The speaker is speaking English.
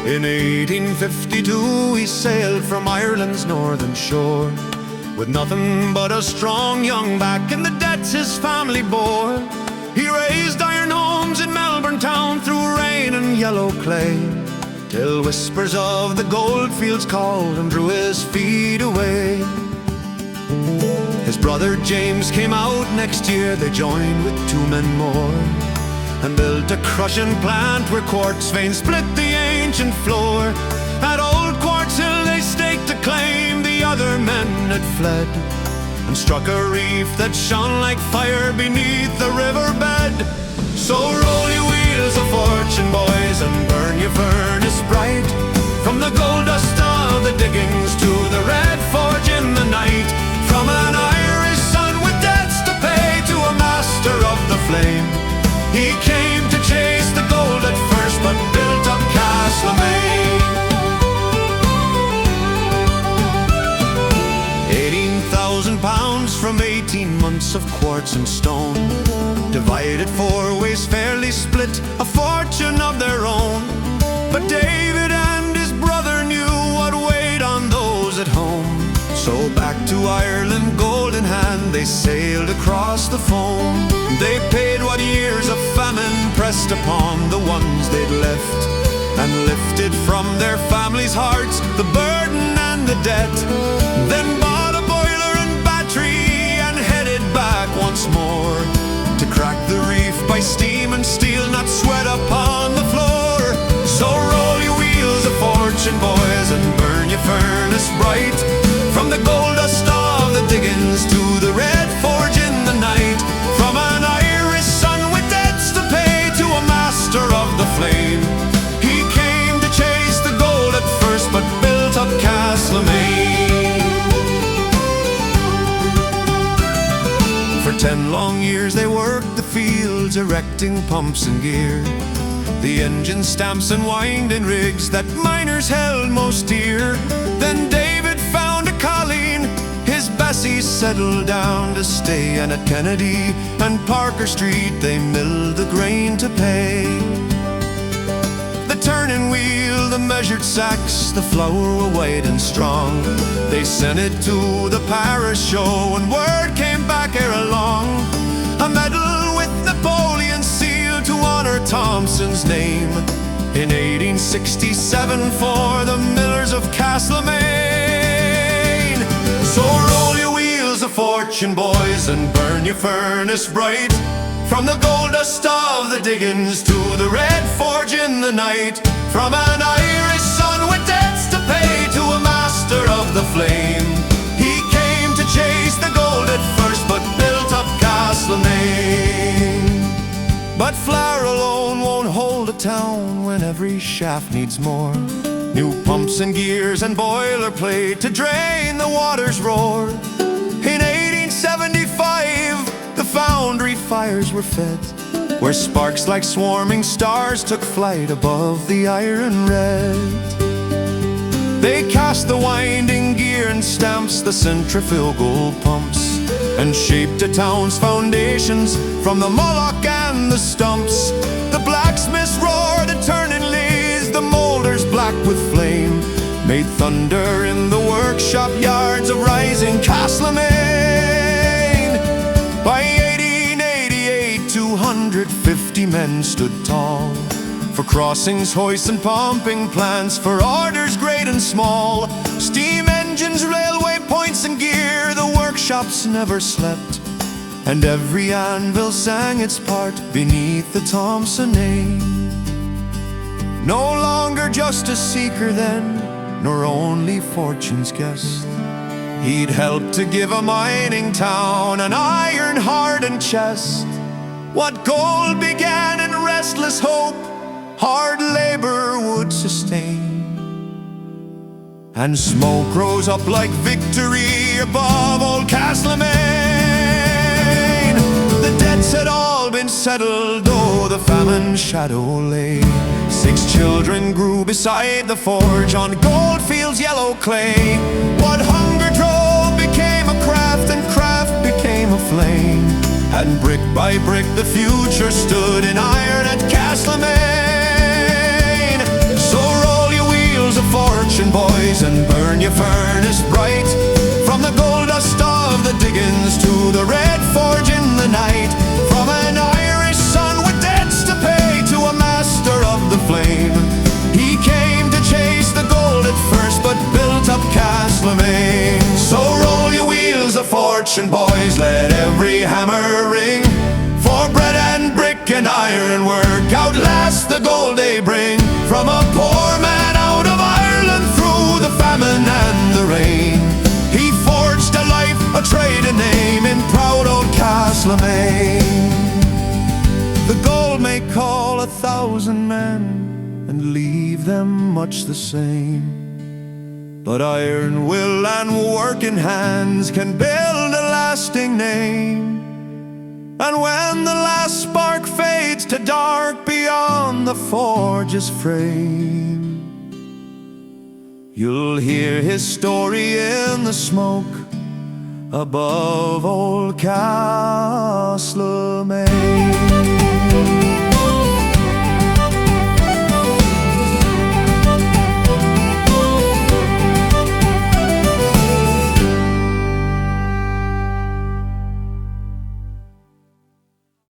In 1852 he sailed from Ireland's northern shore, with nothing but a strong young back and the debts his family bore. He raised iron homes in Melbourne town through rain and yellow clay, till whispers of the goldfields called and drew his feet away. His brother James came out next year. They joined with 2 men more and built a crushing plant where quartz veins split the ancient floor. At Old Quartz Hill they staked a claim the other men had fled, and struck a reef that shone like fire beneath the riverbed. So roll your wheels of fortune, boys, and burn your furnace bright, from the gold dust of the diggings to the red forge in the night. From an Irish son with debts to pay to a master of the flame, he came to chase the gold at first, but built up Castlemaine. 18,000 pounds from 18 months of quartz and stone, divided 4 ways, fairly split, a fortune of their own. But David and his brother knew what weighed on those at home, so back to Ireland, gold in hand, they sailed across the foam. They paid what years of famine pressed upon the ones they'd left, and lifted from their families' hearts the burden and the debt. Then bought a boiler and battery and headed back once more, to crack the reef by steam and steel, not sweat upon the floor. So roll your wheels of fortune, boys, and burn your furnace bright, from the gold dust of the diggings to the red forge in the night. From an Irish son with debts to pay to a master of the flame, he came to chase the gold at first, but built up Castlemaine. For 10 long years they worked the fields, erecting pumps and gear, the engine stamps and winding rigs that miners held most dear. Then David found a colleen, his Bessie settled down to stay, and at Kennedy and Parker Street they milled the grain to pay. The turning wheel, the measured sacks, the flour were white and strong. They sent it to the parish show, and word came back ere long, a medal with Napoleon's seal to honor Thompson's name, in 1867 for the millers of Castlemaine. So roll your wheels of fortune, boys, and burn your furnace bright, from the gold dust of the diggings to the red forge in the night. From an Irish son with debts to pay to a master of the flame, he came to chase the gold at first, but built up Castlemaine. But flour alone won't hold a town when every shaft needs more, new pumps and gears and boilerplate to drain the water's roar. In 1875 the foundry fires were fed, where sparks like swarming stars took flight above the iron red. They cast the winding gear and stamps, the centrifugal pumps, and shaped a town's foundations from the mullock and the stumps. The blacksmiths roared, the turning lathes, the molders black with flame, made thunder in the workshop yards of rising Castlemaine. By 1888 250 men stood tall, for crossings, hoists, and pumping plants, for orders great and small. Steam engines, railway points, and gear, the workshops never slept, and every anvil sang its part beneath the Thompson name. No longer just a seeker then, nor only fortune's guest, he'd helped to give a mining town an iron heart and chest. What gold began in restless hope, hard labor would sustain, and smoke rose up like victory above old Castlemaine. The debts had all been settled, though the famine shadow lay. 6 children grew beside the forge on Goldfields' yellow clay. What hunger drove became a craft, and craft became a flame, and brick by brick the future stood in iron at Castlemaine. So roll your fortune, boys, and burn your furnace bright. From the gold dust of the diggings to the red forge in the night. From an Irish son with debts to pay to a master of the flame. He came to chase the gold at first, but built up Castlemaine. So roll your wheels of fortune, boys, let every hammer ring. For bread and brick and iron work outlast the gold they bring. From a poor man out of Ireland through the famine and the rain, he forged a life, a trade, a name in proud old Castlemaine. The gold may call 1,000 men and leave them much the same, but iron will and working hands can build a lasting name. And when the last spark fades to dark beyond the forge's frame, you'll hear his story in the smoke above old Castlemaine.